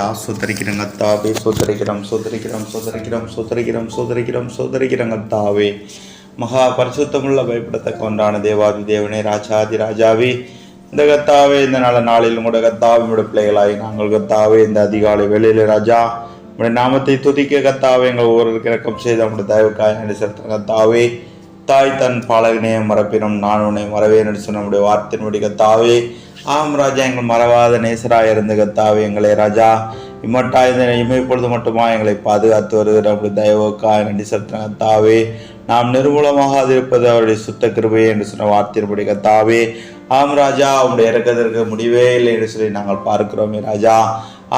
ராஜா சுதரிக்கிறோம் கத்தாவே, சுதரிக்கிறோம் சுதரிக்கிறோம் சுதரிக்கிறோம் சுதரிக்கிறோம் சுதரிக்கிறோம் சுதரிக்கிறோம் கத்தாவே. மகா பரிசுத்தமுள்ள பயப்படத்தக்க ஒன்றான தேவாதி தேவனே, ராஜாதி ராஜாவே, இந்த கத்தாவே இந்த நல்ல நாளில் கூட கத்தாவே உடைய பிள்ளைகளாய் நாங்கள் கத்தாவே இந்த அதிகாலை வேளையில ராஜா உடைய நாமத்தை துதிக்க கத்தாவே எங்கள் ஒவ்வொருவருக்கு இறக்கம் செய்த நம்முடைய தயவுக்காய் நன்றி செலுத்த கத்தாவே. தாய் தன் பாலகனே மறப்பினும் நான் உன்னை மறவேன் என்று சொன்ன நம்முடைய வார்த்தையின்படி கத்தாவே, ஆம் ராஜா, எங்கள் மறவாத நேசராக இருந்து கத்தாவே எங்களை ராஜா இம்மட்டா இந்த இமைப்பொழுது மட்டுமா எங்களை பாதுகாத்து வருகிற நம்முடைய தயவுக்காய் நன்றி செலுத்த கத்தாவே. நாம் நிர்மூலமாக இருப்பது அவருடைய சுத்த கிருபை என்று சொன்ன வார்த்தையின்படி கத்தாவே, ஆம் ராஜா, அவனுடைய இறக்கத்திற்கு முடிவே இல்லை என்று சொல்லி நாங்கள் பார்க்கிறோமே ராஜா.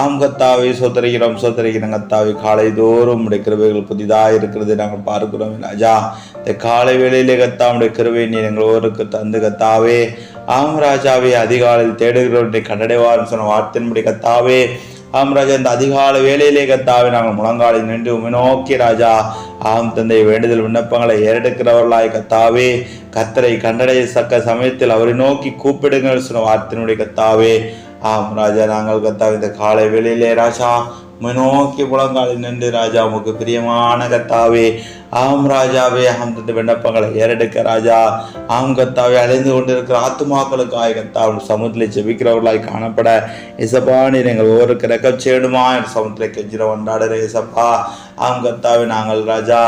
ஆம் கத்தாவே, சோதரிக்கிறோம் சோதரிக்கிறோம் கத்தாவே. காலை தோறும் உடைய கிருபைகள் புதிதாக இருக்கிறது நாங்கள் பார்க்கிறோம் ராஜா. இந்த காலை வேளையிலே கத்தாவுடைய கிருபை நீர் எங்கள் ஒருவருக்கு தந்து கத்தாவே. ஆம் ராஜாவே, அதிகாலையில் தேடுகிறவருடைய கண்டடைவார்னு சொன்ன வார்த்தையின்படி கத்தாவே, ஆம் ராஜா, இந்த அதிகால வேலையிலே கத்தாவே நாங்கள் முழங்காலில் நின்று உம்மை நோக்கி ராஜா ஆம் தந்தை வேண்டுதல் விண்ணப்பங்களை ஏறெடுக்கிறவர்களாய் கத்தாவே, கத்தரை கண்டடைய சக்க சமயத்தில் அவரை நோக்கி கூப்பிடுங்கள் சொன்ன வார்த்தையினுடைய கத்தாவே. ஆம் ராஜா, நாங்கள் கத்தாவே இந்த காலை வேளையிலே ராஜா உம்மை நோக்கி முழங்காலில் நின்று ராஜா உமக்கு பிரியமான கத்தாவே, ஆம் ராஜாவே, ஆம் தந்தை விண்ணப்பங்களை ஏறெடுக்க ராஜா, ஆம் கத்தாவே, அலைந்து கொண்டிருக்கிற ஆத்துமாக்களுக்காய் கத்தாவில் சமுத்திரை ஜெபிக்கிறவர்களாய் காணப்பட இசப்பா நீர் எங்கள் ஒவ்வொருக்கு ரெக்கம் சேடுமா என் சமுத்திரை கெஞ்சிர கொண்டாடுற இசப்பா. ஆம் கத்தாவே, நாங்கள் ராஜா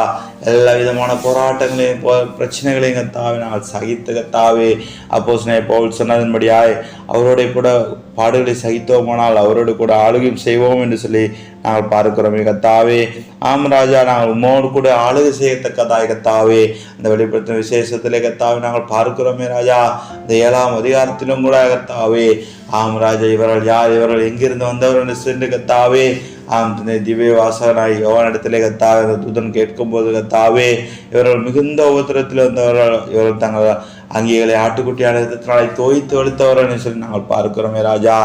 எல்லா விதமான போராட்டங்களையும் பிரச்சனைகளையும் கத்தாவே நாங்கள் சகித்து கத்தாவே அப்போஸ்தலனாகிய பவுல் சொன்னதன்படியாய் அவரோட கூட பாடுகளை சகித்தோமானால் அவரோடு கூட ஆளுகையும் செய்வோம் என்று சொல்லி நாங்கள் பார்க்கிறோமே கத்தாவே. ஆம் ராஜா, நாங்கள் உம்மோடு கூட ஆளுகை செய்யத்தக்கதாய் கத்தாவே அந்த வெளிப்படுத்தின விசேஷத்திலே கத்தாவே நாங்கள் பார்க்கிறோமே ராஜா. இந்த 7ஆம் அதிகாரத்திலும் கூட கத்தாவே, ஆம் ராஜா, இவர்கள் யார், இவர்கள் எங்கிருந்து வந்தவர் என்று சென்று கத்தாவே ஆம் திவ்ய வாசகனாய் யோவானிடத்திலே கத்தாவே அந்த தூதன் கேட்கும் போது கத்தாவே, இவர்கள் மிகுந்த உபத்திரத்தில் வந்தவர்கள், இவர்கள் தங்கள் அங்கிகளை ஆட்டுக்குட்டியான நாளை தோய்த்து வலுத்தவர்கள் சொல்லி நாங்கள் பார்க்கிறோமே ராஜா.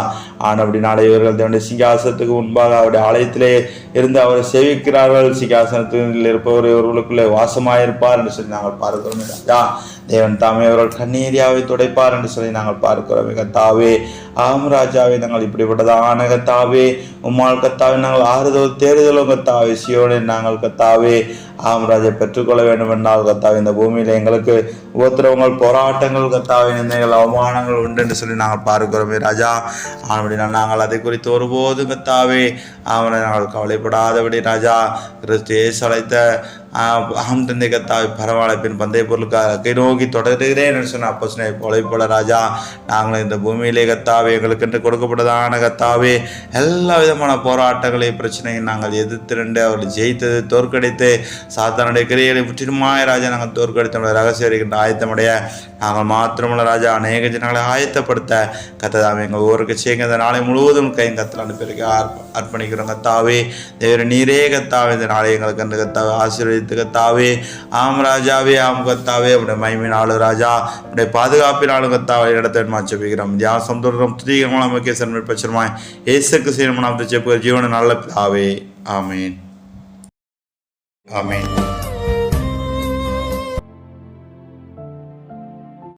ஆனபடினாலே இவர்கள் தன்னுடைய சிங்காசனத்துக்கு முன்பாக அவருடைய ஆலயத்திலே இருந்து அவரை சேவிக்கிறார்கள். சிங்காசனத்தில் இருப்பவர் இவர்களுக்குள்ளே வாசமாயிருப்பார் என்று சொல்லி நாங்கள் பார்க்கிறோமே ராஜா. தேவன் தாமே அவர்கள் கண்ணீரியாவை துடைப்பார் என்று சொல்லி நாங்கள் பார்க்கிறோமே கத்தாவே. ஆம் ராஜாவே, நாங்கள் இப்படிப்பட்டதான கத்தாவே உம்மால் கத்தாவே நாங்கள் ஆறுதல் தேடுதலும் கத்தாவே சியோனே நாங்கள் கத்தாவே ஆம் ராஜா பெற்றுக்கொள்ள வேண்டும் என்றால் கத்தாவே இந்த பூமியில எங்களுக்கு உபத்திரவங்கள் போராட்டங்கள் கத்தாவே நிந்தைகள் அவமானங்கள் உண்டு என்று சொல்லி நாங்கள் பார்க்கிறோமே ராஜா. ஆனபடினால் நாங்கள் அதை குறித்து ஒருபோதும் கத்தாவே அவனை நாங்கள் கவலைப்படாதபடி ராஜா கிறிஸ்து இயேசு அழைத்த ஆம் தந்தை கத்தாவே பரவாயில்ல பந்தய பொருளுக்காக நோக்கி தொடர்கிறேன் என்று சொன்ன அப்போஸ்தலனை போல ராஜா நாங்கள் இந்த பூமியிலே கத்தாவே எங்களுக்கு கொடுக்கப்பட்டதான கத்தாவே எல்லா விதமான போராட்டங்களையும் பிரச்சனையும் நாங்கள் எதிர்த்திரண்டு அவர்கள் ஜெயித்தது தோற்கடித்து சாத்தானுடைய கிரியைகளை முற்றிலுமாய் ராஜா நாங்கள் தோற்கடித்த ரகசியம் இருக்கின்ற ஆயத்தமுடைய நாங்கள் மாத்திரமுள்ள ராஜா அநேக ஜனங்களை ஆயத்தப்படுத்த கத்ததாமே எங்கள் ஒவ்வொருக்கு செய்யுங்க. இந்த நாளை முழுவதும் கையும் கத்தலான பிறகு அர்ப்பணிக்கிறோம் கத்தாவே. தேவர நீரே கத்தாவே இந்த நாளை எங்களுக்கு அந்த கத்தாவே ஆசீர்வதித்து கத்தாவே. ஆம் ராஜாவே, ஆம் கத்தாவே, உடைய மகிமையினாலும் ராஜா உடைய பாதுகாப்பினாலும் கத்தாவே இடத்தை மாச்சபிக்கிறோம். தியாசம் தொடரும் துதிகரமான முக்கிய சன்மை பட்சமாய் இயேசுக்கு சீரமனாம் ஜெப ஜீவன நல்ல பிதாவே. ஆமீன் ஆமீன்.